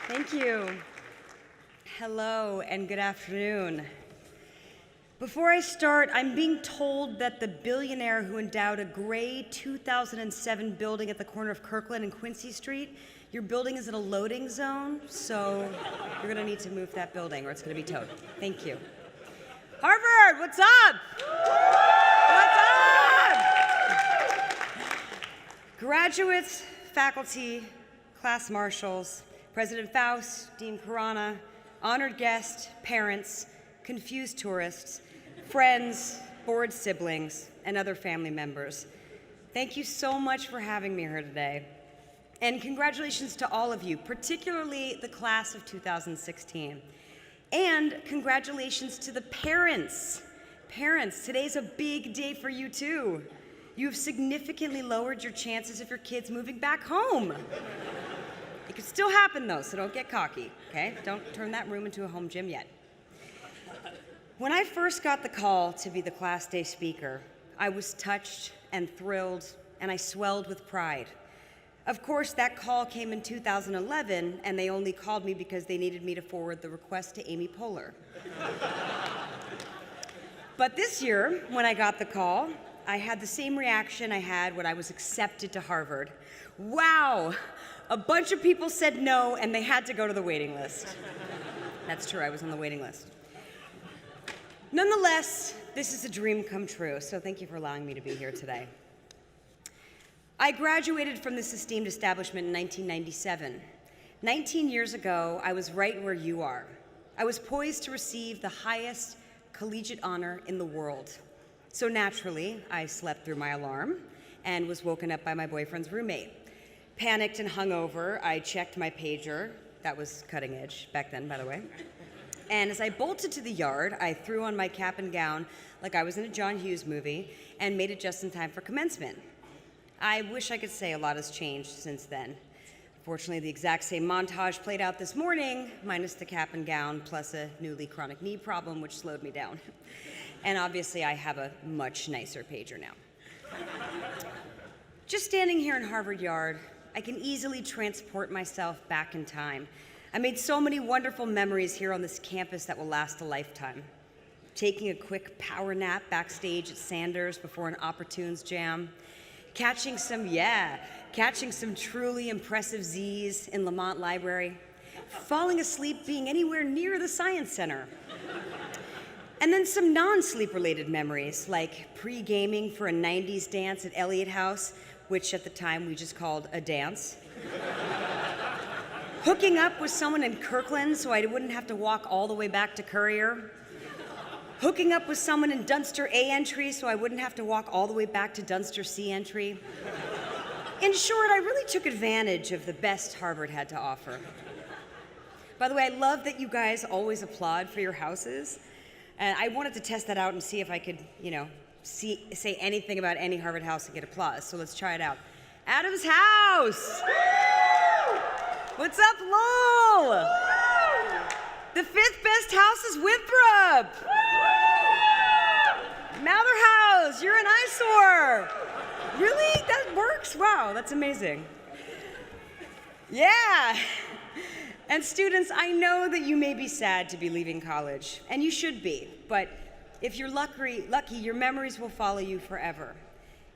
Thank you. Hello and good afternoon. Before I start, I'm being told that the billionaire who endowed a gray 2007 building at the corner of Kirkland and Quincy Street, your building is in a loading zone, so you're gonna need to move that building or it's gonna be towed. Thank you. Harvard, what's up? What's up? Graduates, faculty, class marshals, President Faust, Dean Karana, honored guests, parents, confused tourists, friends, bored siblings, and other family members. Thank you so much for having me here today. And congratulations to all of you, particularly the class of 2016. And congratulations to the parents. Parents, today's a big day for you too. You have significantly lowered your chances of your kids moving back home. It could still happen though, so don't get cocky, okay? Don't turn that room into a home gym yet. When I first got the call to be the class day speaker, I was touched and thrilled, and I swelled with pride. Of course, that call came in 2011, and they only called me because they needed me to forward the request to Amy Poehler. But this year, when I got the call, I had the same reaction I had when I was accepted to Harvard. Wow, a bunch of people said no, and they had to go to the waiting list. That's true, I was on the waiting list. Nonetheless, this is a dream come true, so thank you for allowing me to be here today. I graduated from this esteemed establishment in 1997. 19 years ago, I was right where you are. I was poised to receive the highest collegiate honor in the world. So naturally, I slept through my alarm and was woken up by my boyfriend's roommate. Panicked and hungover, I checked my pager. That was cutting edge back then, by the way. And as I bolted to the yard, I threw on my cap and gown like I was in a John Hughes movie and made it just in time for commencement. I wish I could say a lot has changed since then. Fortunately, the exact same montage played out this morning, minus the cap and gown, plus a newly chronic knee problem, which slowed me down. And obviously, I have a much nicer pager now. Just standing here in Harvard Yard, I can easily transport myself back in time. I made so many wonderful memories here on this campus that will last a lifetime. Taking a quick power nap backstage at Sanders before an Opportunes jam, catching some truly impressive Z's in Lamont Library, falling asleep being anywhere near the Science Center. And then some non-sleep related memories, like pre-gaming for a 90s dance at Elliott House, which at the time we just called a dance. Hooking up with someone in Kirkland so I wouldn't have to walk all the way back to Courier. Hooking up with someone in Dunster A entry so I wouldn't have to walk all the way back to Dunster C entry. In short, I really took advantage of the best Harvard had to offer. By the way, I love that you guys always applaud for your houses. And I wanted to test that out and see if I could, say anything about any Harvard house and get applause. So let's try it out. Adam's house! What's up, Lowell? The fifth best house is Winthrop. Mather House, you're an eyesore. Really? That works? Wow, that's amazing. Yeah. And students, I know that you may be sad to be leaving college, and you should be, but if you're lucky, your memories will follow you forever.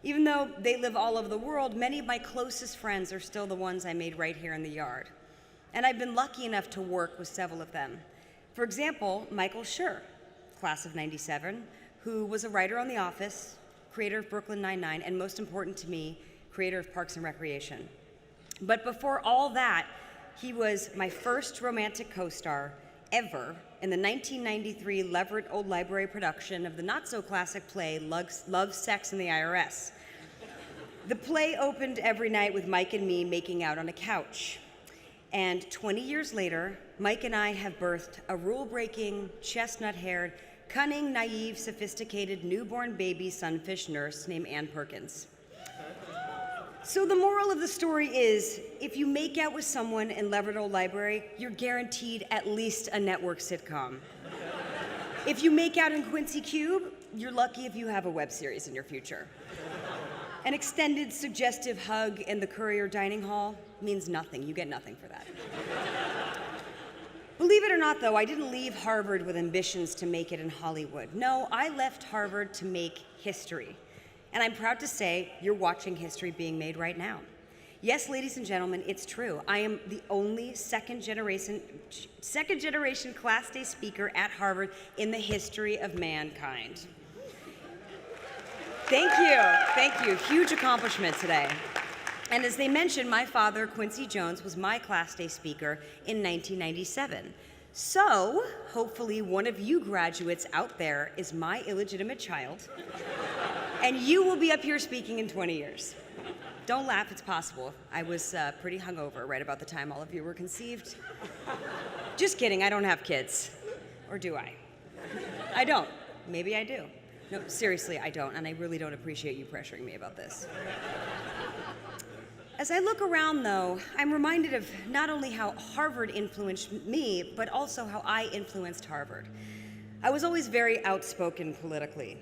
Even though they live all over the world, many of my closest friends are still the ones I made right here in the yard. And I've been lucky enough to work with several of them. For example, Michael Schur, class of 97, who was a writer on The Office, creator of Brooklyn Nine-Nine, and most important to me, creator of Parks and Recreation. But before all that, he was my first romantic co-star ever in the 1993 Leverett Old Library production of the not-so-classic play Love, Sex, and the IRS. The play opened every night with Mike and me making out on a couch. And 20 years later, Mike and I have birthed a rule-breaking, chestnut-haired, cunning, naive, sophisticated, newborn baby sunfish nurse named Ann Perkins. So the moral of the story is, if you make out with someone in Leverett Old Library, you're guaranteed at least a network sitcom. If you make out in Quincy Cube, you're lucky if you have a web series in your future. An extended, suggestive hug in the Courier dining hall means nothing. You get nothing for that. Believe it or not, though, I didn't leave Harvard with ambitions to make it in Hollywood. No, I left Harvard to make history. And I'm proud to say you're watching history being made right now. Yes, ladies and gentlemen, it's true. I am the only second generation Class Day speaker at Harvard in the history of mankind. Thank you. Huge accomplishment today. And as they mentioned, my father, Quincy Jones, was my Class Day speaker in 1997. So, hopefully one of you graduates out there is my illegitimate child, and you will be up here speaking in 20 years. Don't laugh, it's possible. I was pretty hungover right about the time all of you were conceived. Just kidding, I don't have kids. Or do I? I don't. Maybe I do. No, seriously, I don't, and I really don't appreciate you pressuring me about this. As I look around, though, I'm reminded of not only how Harvard influenced me, but also how I influenced Harvard. I was always very outspoken politically.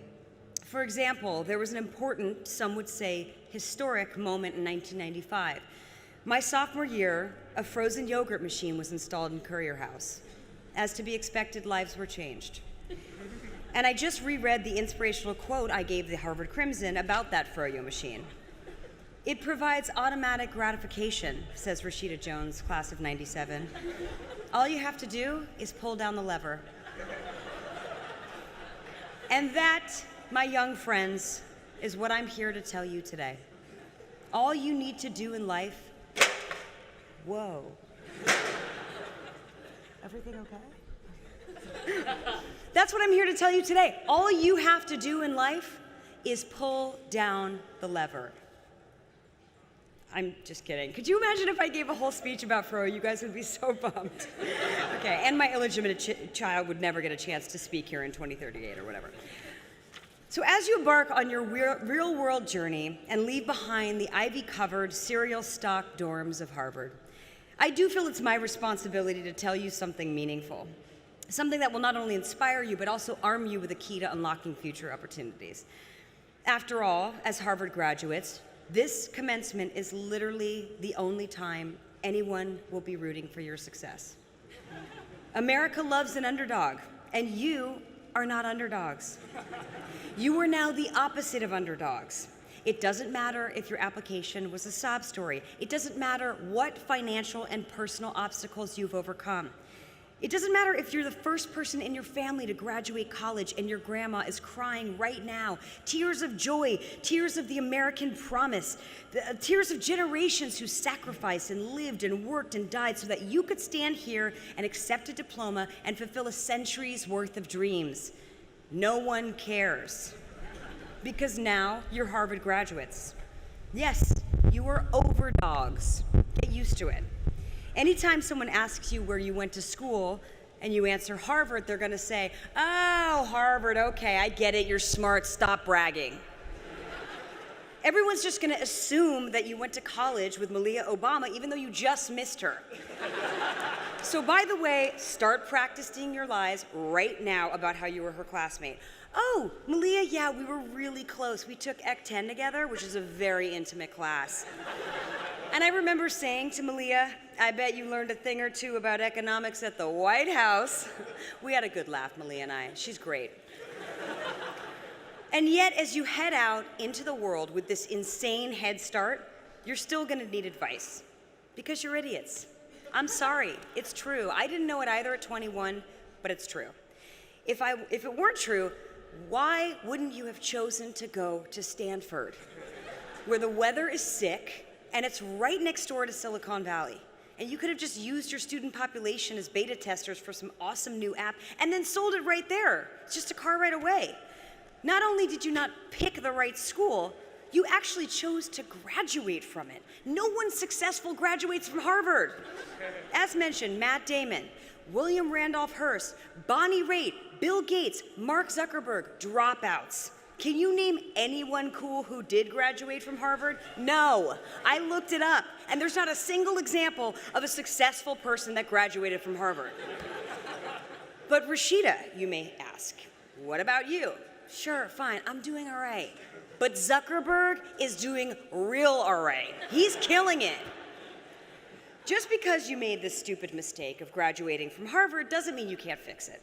For example, there was an important, some would say, historic moment in 1995. My sophomore year, a frozen yogurt machine was installed in Courier House. As to be expected, lives were changed. And I just reread the inspirational quote I gave the Harvard Crimson about that froyo machine. It provides automatic gratification, says Rashida Jones, class of '97. All you have to do is pull down the lever. And that, my young friends, is what I'm here to tell you today. All you need to do in life, whoa. Everything okay? That's what I'm here to tell you today. All you have to do in life is pull down the lever. I'm just kidding. Could you imagine if I gave a whole speech about fro? You guys would be so bummed. Okay, and my illegitimate child would never get a chance to speak here in 2038 or whatever. So as you embark on your real-world journey and leave behind the ivy-covered, cereal-stocked dorms of Harvard, I do feel it's my responsibility to tell you something meaningful, something that will not only inspire you, but also arm you with a key to unlocking future opportunities. After all, as Harvard graduates, this commencement is literally the only time anyone will be rooting for your success. America loves an underdog, and you are not underdogs. You are now the opposite of underdogs. It doesn't matter if your application was a sob story. It doesn't matter what financial and personal obstacles you've overcome. It doesn't matter if you're the first person in your family to graduate college and your grandma is crying right now. Tears of joy, tears of the American promise, tears of generations who sacrificed and lived and worked and died so that you could stand here and accept a diploma and fulfill a century's worth of dreams. No one cares. Because now you're Harvard graduates. Yes, you are overdogs. Get used to it. Anytime someone asks you where you went to school and you answer Harvard, they're going to say, "Oh, Harvard, okay, I get it, you're smart, stop bragging." Everyone's just going to assume that you went to college with Malia Obama, even though you just missed her. So by the way, start practicing your lies right now about how you were her classmate. "Oh, Malia, yeah, we were really close. We took Ec 10 together, which is a very intimate class. And I remember saying to Malia, I bet you learned a thing or two about economics at the White House." We had a good laugh, Malia and I. She's great. And yet, as you head out into the world with this insane head start, you're still going to need advice. Because you're idiots. I'm sorry, it's true. I didn't know it either at 21, but it's true. If it weren't true, why wouldn't you have chosen to go to Stanford, where the weather is sick, and it's right next door to Silicon Valley? And you could have just used your student population as beta testers for some awesome new app and then sold it right there. It's just a car right away. Not only did you not pick the right school, you actually chose to graduate from it. No one successful graduates from Harvard. As mentioned, Matt Damon, William Randolph Hearst, Bonnie Raitt, Bill Gates, Mark Zuckerberg, dropouts. Can you name anyone cool who did graduate from Harvard? No. I looked it up, and there's not a single example of a successful person that graduated from Harvard. But Rashida, you may ask, what about you? Sure, fine, I'm doing all right. But Zuckerberg is doing real all right. He's killing it. Just because you made the stupid mistake of graduating from Harvard doesn't mean you can't fix it.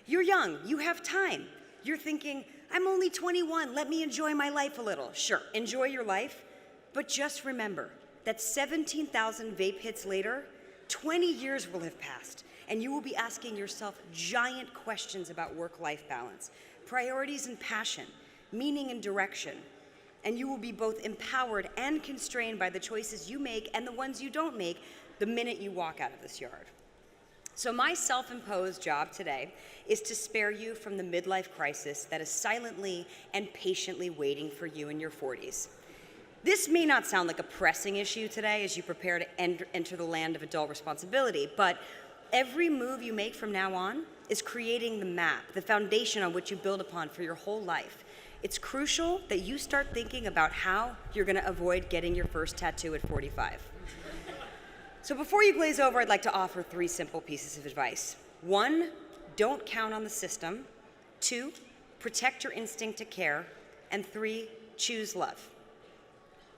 You're young, you have time. You're thinking, I'm only 21, let me enjoy my life a little. Sure, enjoy your life, but just remember that 17,000 vape hits later, 20 years will have passed, and you will be asking yourself giant questions about work-life balance, priorities and passion, meaning and direction. And you will be both empowered and constrained by the choices you make and the ones you don't make the minute you walk out of this yard. So my self-imposed job today is to spare you from the midlife crisis that is silently and patiently waiting for you in your 40s. This may not sound like a pressing issue today as you prepare to enter the land of adult responsibility, but every move you make from now on is creating the map, the foundation on which you build upon for your whole life. It's crucial that you start thinking about how you're going to avoid getting your first tattoo at 45. So before you glaze over, I'd like to offer 3 simple pieces of advice. 1, don't count on the system. 2, protect your instinct to care. And 3, choose love.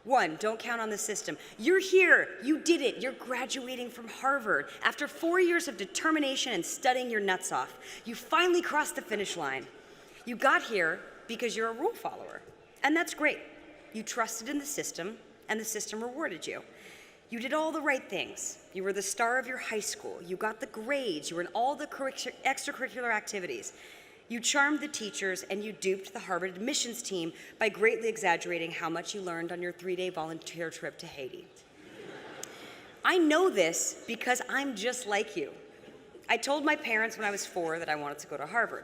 1, don't count on the system. You're here, you did it, you're graduating from Harvard. After 4 years of determination and studying your nuts off, you finally crossed the finish line. You got here because you're a rule follower, and that's great. You trusted in the system, and the system rewarded you. You did all the right things. You were the star of your high school. You got the grades. You were in all the extracurricular activities. You charmed the teachers, and you duped the Harvard admissions team by greatly exaggerating how much you learned on your 3-day volunteer trip to Haiti. I know this because I'm just like you. I told my parents when I was 4 that I wanted to go to Harvard.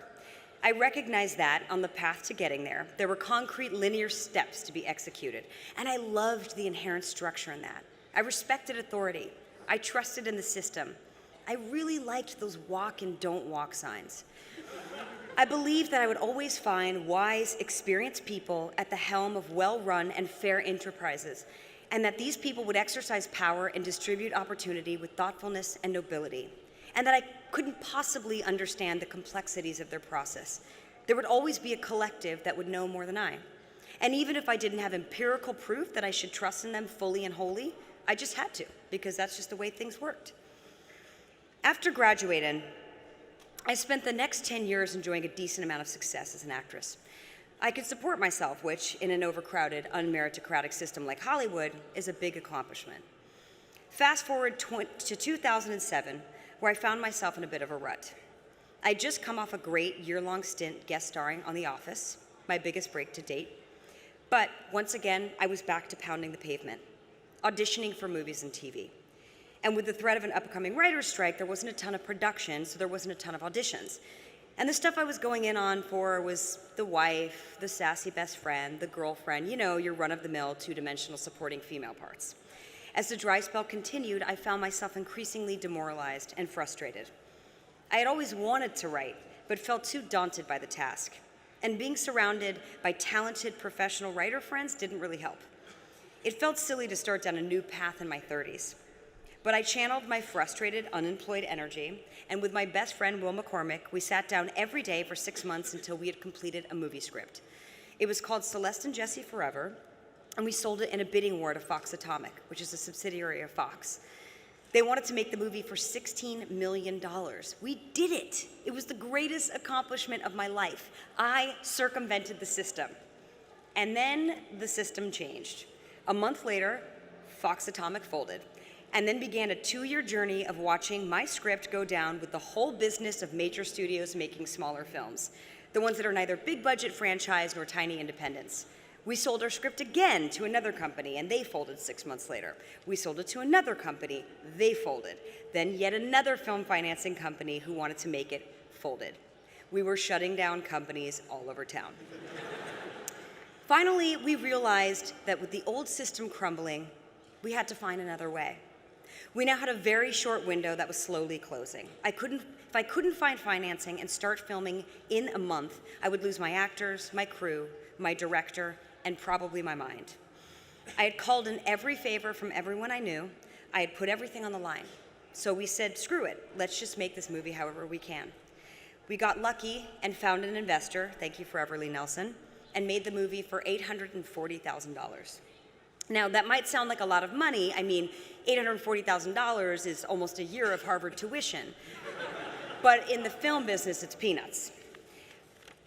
I recognized that on the path to getting there were concrete linear steps to be executed, and I loved the inherent structure in that. I respected authority. I trusted in the system. I really liked those walk and don't walk signs. I believed that I would always find wise, experienced people at the helm of well-run and fair enterprises, and that these people would exercise power and distribute opportunity with thoughtfulness and nobility, and that I couldn't possibly understand the complexities of their process. There would always be a collective that would know more than I. And even if I didn't have empirical proof that I should trust in them fully and wholly, I just had to, because that's just the way things worked. After graduating, I spent the next 10 years enjoying a decent amount of success as an actress. I could support myself, which, in an overcrowded, unmeritocratic system like Hollywood, is a big accomplishment. Fast forward to 2007, where I found myself in a bit of a rut. I'd just come off a great year-long stint guest starring on The Office, my biggest break to date. But once again, I was back to pounding the pavement, auditioning for movies and TV. And with the threat of an upcoming writer's strike, there wasn't a ton of production, so there wasn't a ton of auditions. And the stuff I was going in on for was the wife, the sassy best friend, the girlfriend, you know, your run-of-the-mill, two-dimensional supporting female parts. As the dry spell continued, I found myself increasingly demoralized and frustrated. I had always wanted to write, but felt too daunted by the task. And being surrounded by talented professional writer friends didn't really help. It felt silly to start down a new path in my 30s. But I channeled my frustrated, unemployed energy, and with my best friend, Will McCormick, we sat down every day for 6 months until we had completed a movie script. It was called Celeste and Jesse Forever, and we sold it in a bidding war to Fox Atomic, which is a subsidiary of Fox. They wanted to make the movie for $16 million. We did it. It was the greatest accomplishment of my life. I circumvented the system. And then the system changed. A month later, Fox Atomic folded, and then began a 2-year journey of watching my script go down with the whole business of major studios making smaller films, the ones that are neither big budget franchise nor tiny independents. We sold our script again to another company, and they folded 6 months later. We sold it to another company, they folded. Then yet another film financing company who wanted to make it folded. We were shutting down companies all over town. Finally, we realized that with the old system crumbling, we had to find another way. We now had a very short window that was slowly closing. If I couldn't find financing and start filming in a month, I would lose my actors, my crew, my director, and probably my mind. I had called in every favor from everyone I knew. I had put everything on the line. So we said, screw it, let's just make this movie however we can. We got lucky and found an investor, thank you for Everly Nelson, and made the movie for $840,000. Now, that might sound like a lot of money. I mean, $840,000 is almost a year of Harvard tuition. But in the film business, it's peanuts.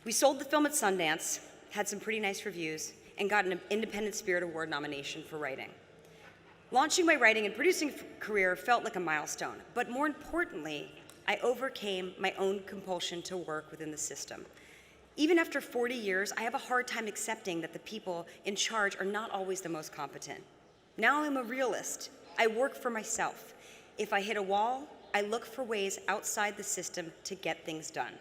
We sold the film at Sundance, had some pretty nice reviews, and got an Independent Spirit Award nomination for writing. Launching my writing and producing career felt like a milestone, but more importantly, I overcame my own compulsion to work within the system. Even after 40 years, I have a hard time accepting that the people in charge are not always the most competent. Now I'm a realist. I work for myself. If I hit a wall, I look for ways outside the system to get things done.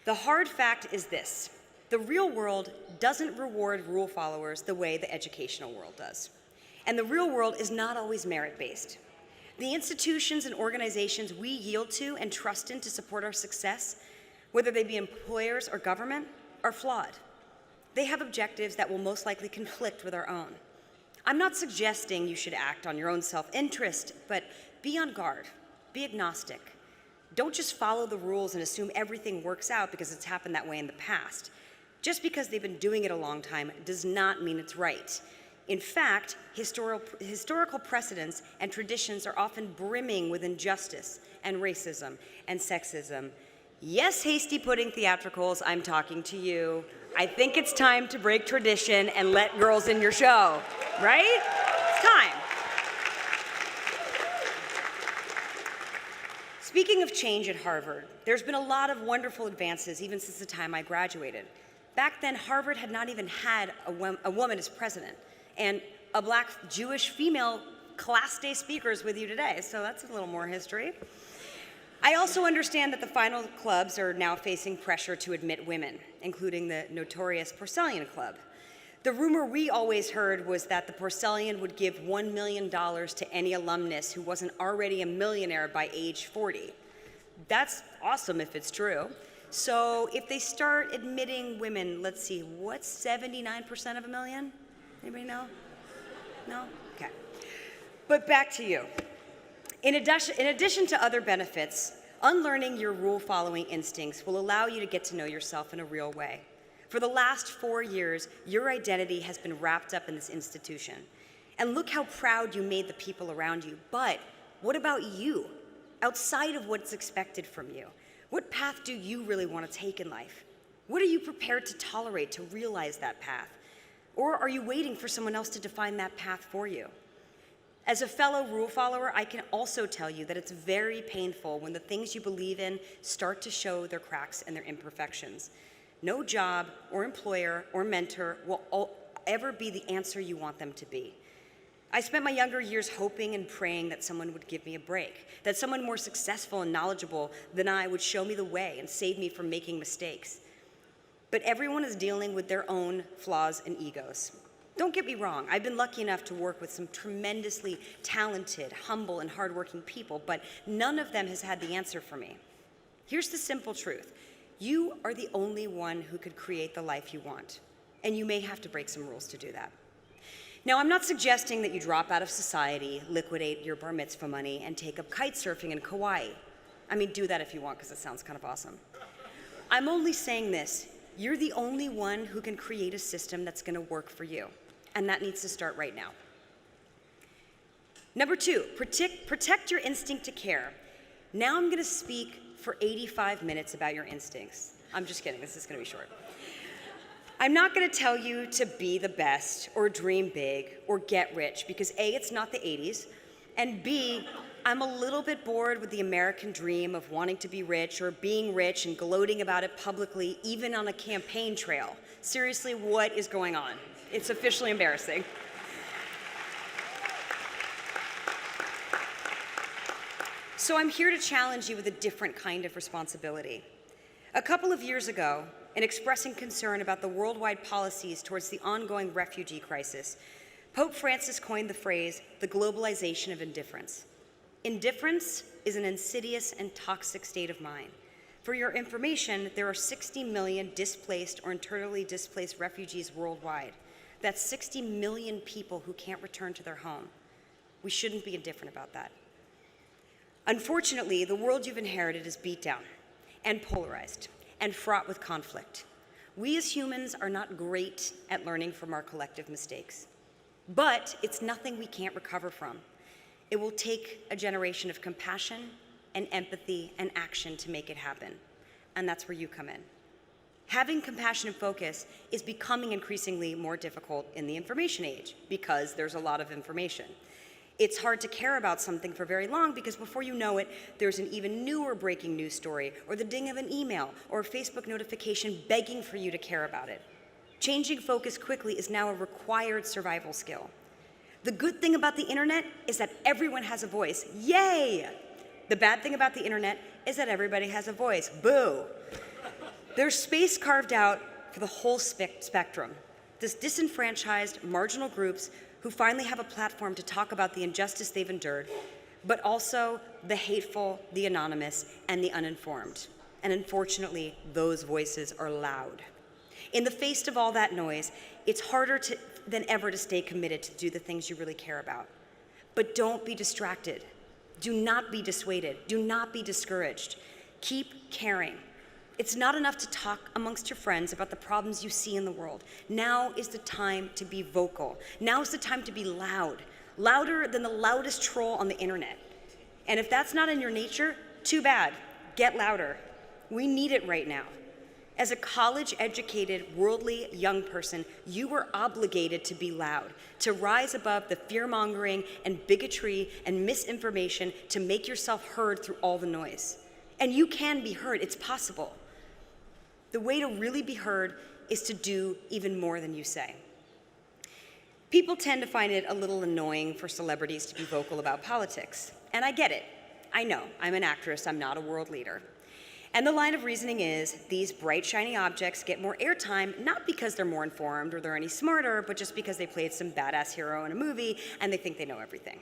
The hard fact is this: the real world doesn't reward rule followers the way the educational world does. And the real world is not always merit-based. The institutions and organizations we yield to and trust in to support our success, whether they be employers or government, are flawed. They have objectives that will most likely conflict with our own. I'm not suggesting you should act on your own self-interest, but be on guard, be agnostic. Don't just follow the rules and assume everything works out because it's happened that way in the past. Just because they've been doing it a long time does not mean it's right. In fact, historical precedents and traditions are often brimming with injustice and racism and sexism. Yes, hasty pudding theatricals, I'm talking to you. I think it's time to break tradition and let girls in your show, right? It's time. Speaking of change at Harvard, there's been a lot of wonderful advances even since the time I graduated. Back then, Harvard had not even had a woman as president, and a Black Jewish female class day speaker is with you today, so that's a little more history. I also understand that the final clubs are now facing pressure to admit women, including the notorious Porcellian Club. The rumor we always heard was that the Porcellian would give $1 million to any alumnus who wasn't already a millionaire by age 40. That's awesome if it's true. So if they start admitting women, let's see, what's 79% of a million? Anybody know? No? Okay. But back to you. In addition to other benefits, unlearning your rule-following instincts will allow you to get to know yourself in a real way. For the last 4 years, your identity has been wrapped up in this institution. And look how proud you made the people around you. But what about you? Outside of what's expected from you, what path do you really want to take in life? What are you prepared to tolerate to realize that path? Or are you waiting for someone else to define that path for you? As a fellow rule follower, I can also tell you that it's very painful when the things you believe in start to show their cracks and their imperfections. No job or employer or mentor will ever be the answer you want them to be. I spent my younger years hoping and praying that someone would give me a break, that someone more successful and knowledgeable than I would show me the way and save me from making mistakes. But everyone is dealing with their own flaws and egos. Don't get me wrong, I've been lucky enough to work with some tremendously talented, humble, and hardworking people, but none of them has had the answer for me. Here's the simple truth. You are the only one who could create the life you want, and you may have to break some rules to do that. Now, I'm not suggesting that you drop out of society, liquidate your bar mitzvah money, and take up kite surfing in Kauai. I mean, do that if you want, because it sounds kind of awesome. I'm only saying this. You're the only one who can create a system that's going to work for you. And that needs to start right now. Number 2, protect your instinct to care. Now I'm going to speak for 85 minutes about your instincts. I'm just kidding, this is going to be short. I'm not going to tell you to be the best or dream big or get rich because A, it's not the 80s, and B, I'm a little bit bored with the American dream of wanting to be rich or being rich and gloating about it publicly, even on a campaign trail. Seriously, what is going on? It's officially embarrassing. So I'm here to challenge you with a different kind of responsibility. A couple of years ago, in expressing concern about the worldwide policies towards the ongoing refugee crisis, Pope Francis coined the phrase, the globalization of indifference. Indifference is an insidious and toxic state of mind. For your information, there are 60 million displaced or internally displaced refugees worldwide. That's 60 million people who can't return to their home. We shouldn't be indifferent about that. Unfortunately, the world you've inherited is beat down and polarized and fraught with conflict. We as humans are not great at learning from our collective mistakes. But it's nothing we can't recover from. It will take a generation of compassion and empathy and action to make it happen. And that's where you come in. Having compassion and focus is becoming increasingly more difficult in the information age because there's a lot of information. It's hard to care about something for very long because before you know it, there's an even newer breaking news story or the ding of an email or a Facebook notification begging for you to care about it. Changing focus quickly is now a required survival skill. The good thing about the internet is that everyone has a voice. Yay! The bad thing about the internet is that everybody has a voice. Boo! There's space carved out for the whole spectrum. This disenfranchised, marginal groups who finally have a platform to talk about the injustice they've endured, but also the hateful, the anonymous, and the uninformed. And unfortunately, those voices are loud. In the face of all that noise, it's harder than ever to stay committed to do the things you really care about. But don't be distracted. Do not be dissuaded. Do not be discouraged. Keep caring. It's not enough to talk amongst your friends about the problems you see in the world. Now is the time to be vocal. Now is the time to be loud, louder than the loudest troll on the internet. And if that's not in your nature, too bad. Get louder. We need it right now. As a college-educated, worldly young person, you are obligated to be loud, to rise above the fear-mongering and bigotry and misinformation, to make yourself heard through all the noise. And you can be heard. It's possible. The way to really be heard is to do even more than you say. People tend to find it a little annoying for celebrities to be vocal about politics. And I get it. I know. I'm an actress. I'm not a world leader. And the line of reasoning is these bright, shiny objects get more airtime, not because they're more informed or they're any smarter, but just because they played some badass hero in a movie and they think they know everything.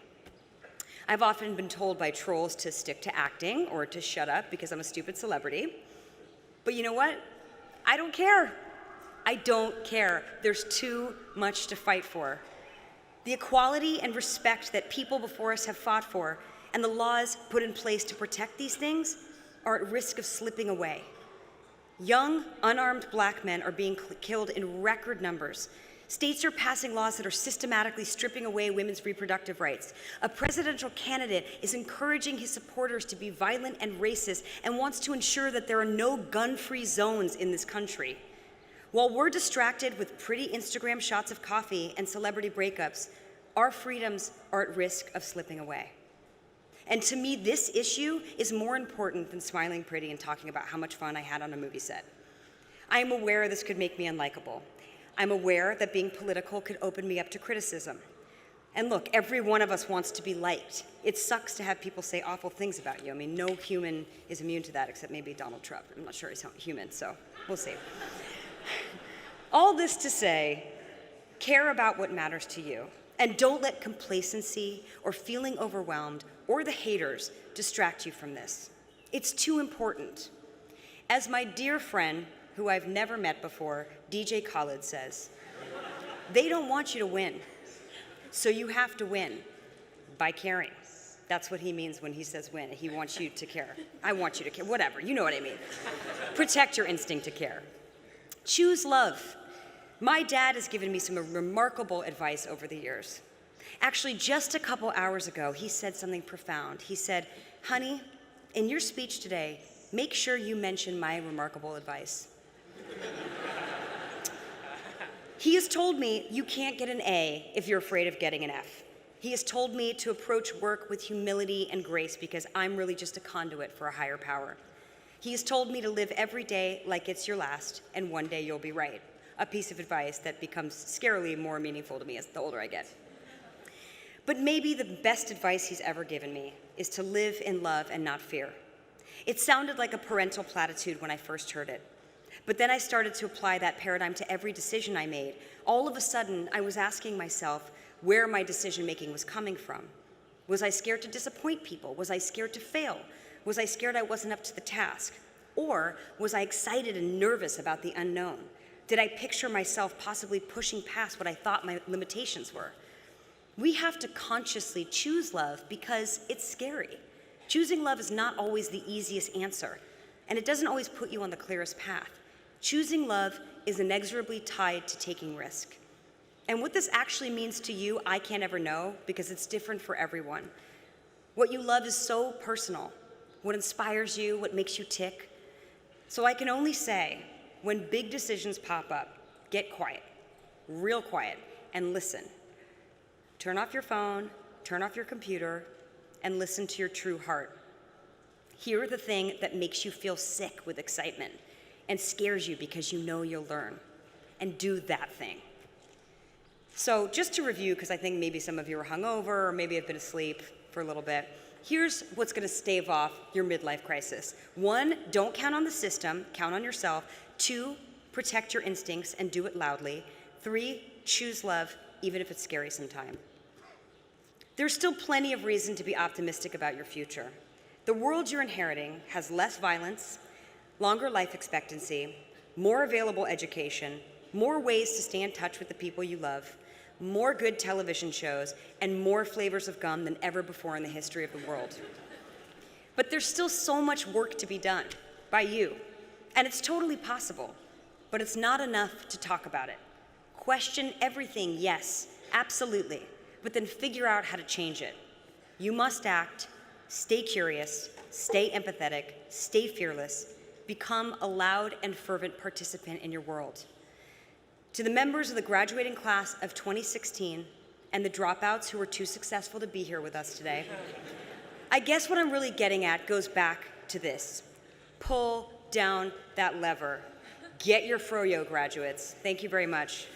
I've often been told by trolls to stick to acting or to shut up because I'm a stupid celebrity. But you know what? I don't care. I don't care. There's too much to fight for. The equality and respect that people before us have fought for and the laws put in place to protect these things are at risk of slipping away. Young, unarmed black men are being killed in record numbers. States are passing laws that are systematically stripping away women's reproductive rights. A presidential candidate is encouraging his supporters to be violent and racist and wants to ensure that there are no gun-free zones in this country. While we're distracted with pretty Instagram shots of coffee and celebrity breakups, our freedoms are at risk of slipping away. And to me, this issue is more important than smiling pretty and talking about how much fun I had on a movie set. I am aware this could make me unlikable. I'm aware that being political could open me up to criticism. And look, every one of us wants to be liked. It sucks to have people say awful things about you. I mean, no human is immune to that except maybe Donald Trump. I'm not sure he's human, so we'll see. All this to say, care about what matters to you. And don't let complacency or feeling overwhelmed or the haters distract you from this. It's too important. As my dear friend, who I've never met before, DJ Khaled says, they don't want you to win, so you have to win by caring. That's what he means when he says win. He wants you to care. I want you to care, whatever, you know what I mean. Protect your instinct to care. Choose love. My dad has given me some remarkable advice over the years. Actually, just a couple hours ago, he said something profound. He said, honey, in your speech today, make sure you mention my remarkable advice. He has told me you can't get an A if you're afraid of getting an F. He has told me to approach work with humility and grace because I'm really just a conduit for a higher power. He has told me to live every day like it's your last, and one day you'll be right. A piece of advice that becomes scarily more meaningful to me as the older I get. But maybe the best advice he's ever given me is to live in love and not fear. It sounded like a parental platitude when I first heard it. But then I started to apply that paradigm to every decision I made. All of a sudden, I was asking myself where my decision-making was coming from. Was I scared to disappoint people? Was I scared to fail? Was I scared I wasn't up to the task? Or was I excited and nervous about the unknown? Did I picture myself possibly pushing past what I thought my limitations were? We have to consciously choose love because it's scary. Choosing love is not always the easiest answer, and it doesn't always put you on the clearest path. Choosing love is inexorably tied to taking risk. And what this actually means to you, I can't ever know because it's different for everyone. What you love is so personal. What inspires you, what makes you tick. So I can only say, when big decisions pop up, get quiet, real quiet, and listen. Turn off your phone, turn off your computer, and listen to your true heart. Hear the thing that makes you feel sick with excitement and scares you because you know you'll learn, and do that thing. So just to review, because I think maybe some of you are hungover or maybe have been asleep for a little bit, here's what's going to stave off your midlife crisis. 1, don't count on the system, count on yourself. 2, protect your instincts and do it loudly. 3, choose love, even if it's scary sometimes. There's still plenty of reason to be optimistic about your future. The world you're inheriting has less violence, longer life expectancy, more available education, more ways to stay in touch with the people you love, more good television shows, and more flavors of gum than ever before in the history of the world. But there's still so much work to be done by you, and it's totally possible, but it's not enough to talk about it. Question everything, yes, absolutely, but then figure out how to change it. You must act, stay curious, stay empathetic, stay fearless, become a loud and fervent participant in your world. To the members of the graduating class of 2016 and the dropouts who were too successful to be here with us today, I guess what I'm really getting at goes back to this. Pull down that lever. Get your froyo, graduates. Thank you very much.